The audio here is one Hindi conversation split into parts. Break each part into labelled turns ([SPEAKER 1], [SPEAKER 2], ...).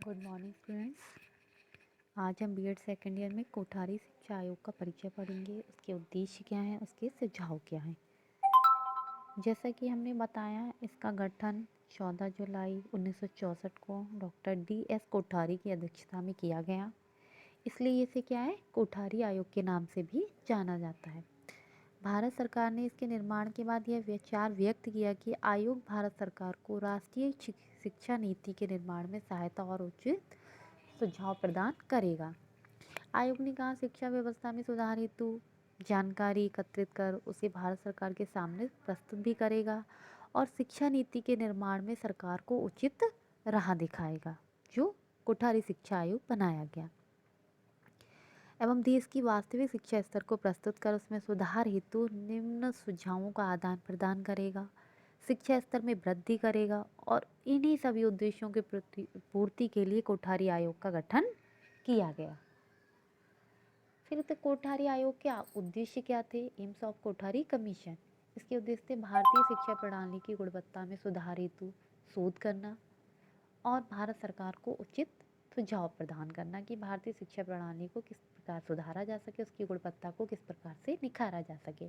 [SPEAKER 1] Good morning students. आज हम बीएड सेकेंड ईयर में कोठारी शिक्षा आयोग का परिचय पढ़ेंगे। उसके उद्देश्य क्या हैं, उसके सुझाव क्या हैं। जैसा कि हमने बताया, इसका गठन 14 जुलाई 1964 को डॉक्टर DS कोठारी की अध्यक्षता में किया गया। इसलिए इसे क्या है, कोठारी आयोग के नाम से भी जाना जाता है। भारत सरकार ने इसके निर्माण के बाद यह विचार व्यक्त किया कि आयोग भारत सरकार को राष्ट्रीय शिक्षा नीति के निर्माण में सहायता और उचित सुझाव प्रदान करेगा। आयोग ने कहा, शिक्षा व्यवस्था में सुधार हेतु जानकारी एकत्रित कर उसे भारत सरकार के सामने प्रस्तुत भी करेगा और शिक्षा नीति के निर्माण में सरकार को उचित राह दिखाएगा, जो कोठारी शिक्षा आयोग बनाया गया। एवं देश की वास्तविक शिक्षा स्तर को प्रस्तुत कर उसमें सुधार हेतु निम्न सुझावों का आदान प्रदान करेगा, शिक्षा स्तर में वृद्धि करेगा और इन्हीं सभी उद्देश्यों की पूर्ति के लिए कोठारी आयोग का गठन किया गया। फिर तो कोठारी आयोग के उद्देश्य क्या थे? AIIMS of Kothari commission. इसके उद्देश्य थे भारतीय शिक्षा प्रणाली की गुणवत्ता में सुधार हेतु शोध करना और भारत सरकार को उचित सुझाव प्रदान करना कि भारतीय शिक्षा प्रणाली को किस प्रकार सुधारा जा सके, उसकी गुणवत्ता को किस प्रकार से निखारा जा सके।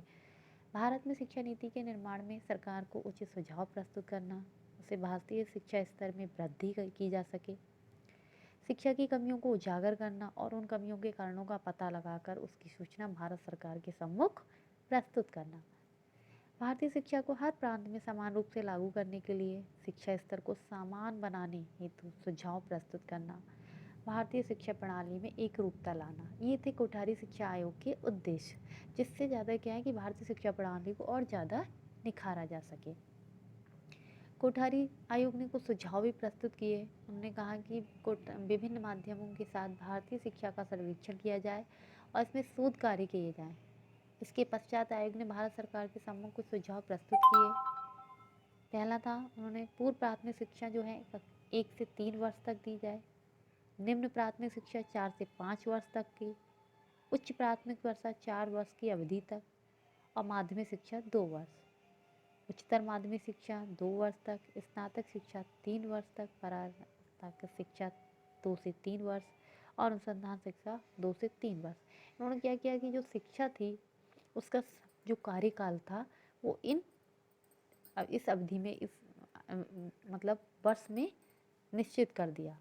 [SPEAKER 1] भारत में शिक्षा नीति के निर्माण में सरकार को उचित सुझाव प्रस्तुत करना, उसे भारतीय शिक्षा स्तर में वृद्धि की जा सके, शिक्षा की कमियों को उजागर करना और उन कमियों के कारणों का पता लगाकर उसकी सूचना भारत सरकार के सम्मुख प्रस्तुत करना। भारतीय शिक्षा को हर प्रांत में समान रूप से लागू करने के लिए शिक्षा स्तर को समान बनाने हेतु सुझाव प्रस्तुत करना, भारतीय शिक्षा प्रणाली में एक रूपता लाना, ये थे कोठारी शिक्षा आयोग के उद्देश्य। जिससे ज़्यादा क्या है कि भारतीय शिक्षा प्रणाली को और ज़्यादा निखारा जा सके। कोठारी आयोग ने कुछ सुझाव भी प्रस्तुत किए। उन्होंने कहा कि विभिन्न माध्यमों के साथ भारतीय शिक्षा का सर्वेक्षण किया जाए और इसमें शोध कार्य किए जाएँ। इसके पश्चात आयोग ने भारत सरकार के सम्मुख कुछ सुझाव प्रस्तुत किए। पहला था, उन्होंने पूर्व प्राथमिक शिक्षा जो है 1 से 3 वर्ष तक दी जाए, निम्न प्राथमिक शिक्षा 4 से 5 वर्ष तक की, उच्च प्राथमिक वर्षा 4 वर्ष की अवधि तक और माध्यमिक शिक्षा 2 वर्ष, उच्चतर माध्यमिक शिक्षा 2 वर्ष तक, स्नातक शिक्षा 3 वर्ष तक, परास्नातक शिक्षा 2 से 3 वर्ष और अनुसंधान शिक्षा 2 से 3 वर्ष। उन्होंने क्या किया कि जो शिक्षा थी उसका जो कार्यकाल था वो इस अवधि में मतलब वर्ष में निश्चित कर दिया।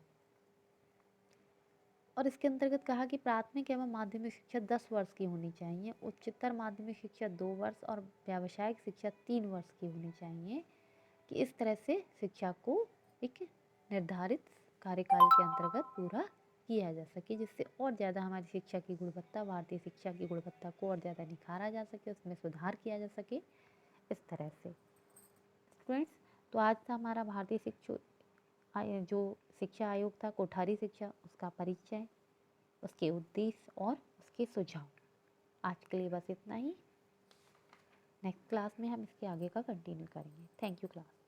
[SPEAKER 1] और इसके अंतर्गत कहा कि प्राथमिक एवं माध्यमिक शिक्षा 10 वर्ष की होनी चाहिए, उच्चतर माध्यमिक शिक्षा 2 वर्ष और व्यावसायिक शिक्षा 3 वर्ष की होनी चाहिए, कि इस तरह से शिक्षा को एक निर्धारित कार्यकाल के अंतर्गत पूरा किया जा सके, जिससे और ज़्यादा हमारी शिक्षा की गुणवत्ता, भारतीय शिक्षा की गुणवत्ता को और ज़्यादा निखारा जा सके, उसमें सुधार किया जा सके। इस तरह से स्टूडेंट्स, तो आज था हमारा भारतीय जो शिक्षा आयोग था कोठारी शिक्षा, उसका परिचय, उसके उद्देश्य और उसके सुझाव। आज के लिए बस इतना ही। नेक्स्ट क्लास में हम इसके आगे का कंटिन्यू करेंगे। Thank you class.